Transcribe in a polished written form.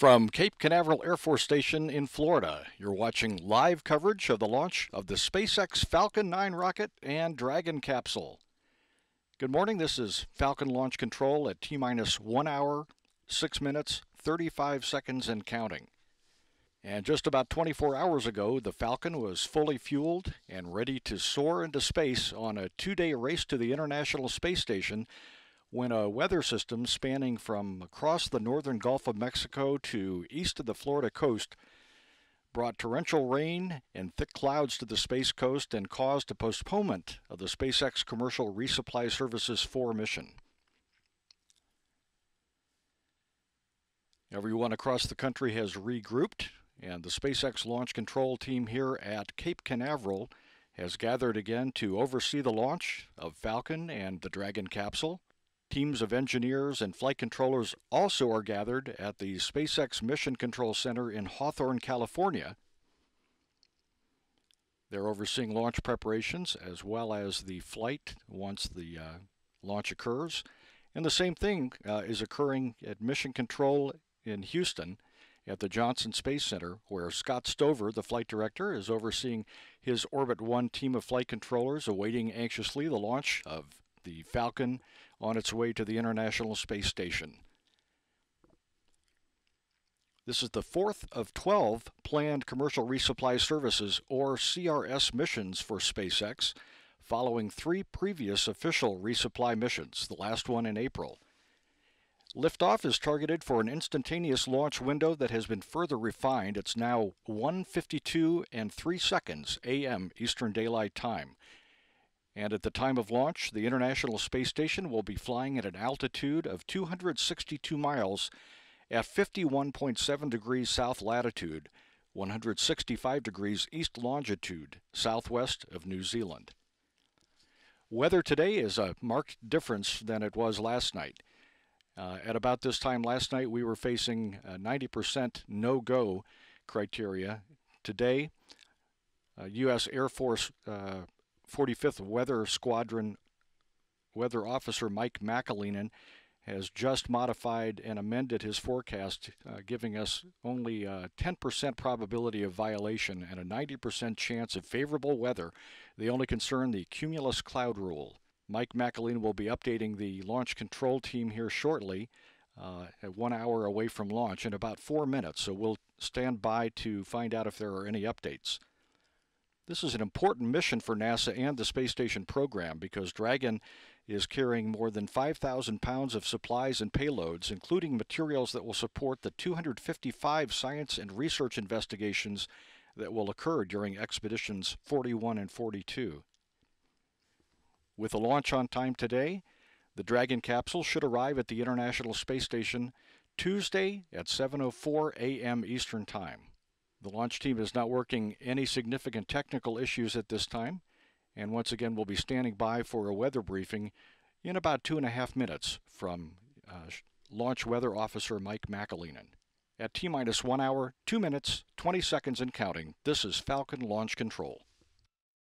From Cape Canaveral Air Force Station in Florida, you're watching live coverage of the launch of the SpaceX Falcon 9 rocket and Dragon capsule. Good morning, this is Falcon Launch Control at T-minus 1 hour, 6 minutes, 35 seconds and counting. And just about 24 hours ago, the Falcon was fully fueled and ready to soar into space on a 2-day race to the International Space Station when a weather system spanning from across the northern Gulf of Mexico to east of the Florida coast brought torrential rain and thick clouds to the Space Coast and caused a postponement of the SpaceX Commercial Resupply Services 4 mission. Everyone across the country has regrouped, and the SpaceX launch control team here at Cape Canaveral has gathered again to oversee the launch of Falcon and the Dragon capsule. Teams of engineers and flight controllers also are gathered at the SpaceX Mission Control Center in Hawthorne, California. They're overseeing launch preparations as well as the flight once the launch occurs. And the same thing is occurring at Mission Control in Houston at the Johnson Space Center, where Scott Stover, the flight director, is overseeing his Orbit 1 team of flight controllers, awaiting anxiously the launch of the Falcon on its way to the International Space Station. This is the fourth of 12 planned commercial resupply services, or CRS, missions for SpaceX, following 3 previous official resupply missions, the last one in April. Liftoff is targeted for an instantaneous launch window that has been further refined. It's now 1:52 and 3 seconds a.m. Eastern Daylight Time. And at the time of launch, the International Space Station will be flying at an altitude of 262 miles at 51.7 degrees south latitude, 165 degrees east longitude, southwest of New Zealand. Weather today is a marked difference than it was last night. At about this time last night, we were facing 90% no-go criteria. Today, U.S. Air Force 45th Weather Squadron Weather Officer Mike McAleenan has just modified and amended his forecast, giving us only a 10% probability of violation and a 90% chance of favorable weather. They only concern the cumulus cloud rule. Mike McAleenan will be updating the launch control team here shortly, at 1 hour away from launch, in about 4 minutes, so we'll stand by to find out if there are any updates. This is an important mission for NASA and the space station program because Dragon is carrying more than 5,000 pounds of supplies and payloads, including materials that will support the 255 science and research investigations that will occur during expeditions 41 and 42. With a launch on time today, the Dragon capsule should arrive at the International Space Station Tuesday at 7:04 a.m. Eastern Time. The launch team is not working any significant technical issues at this time, and once again we'll be standing by for a weather briefing in about 2.5 minutes from Launch Weather Officer Mike McAleenan. At T-minus 1 hour, 2 minutes, 20 seconds and counting, this is Falcon Launch Control.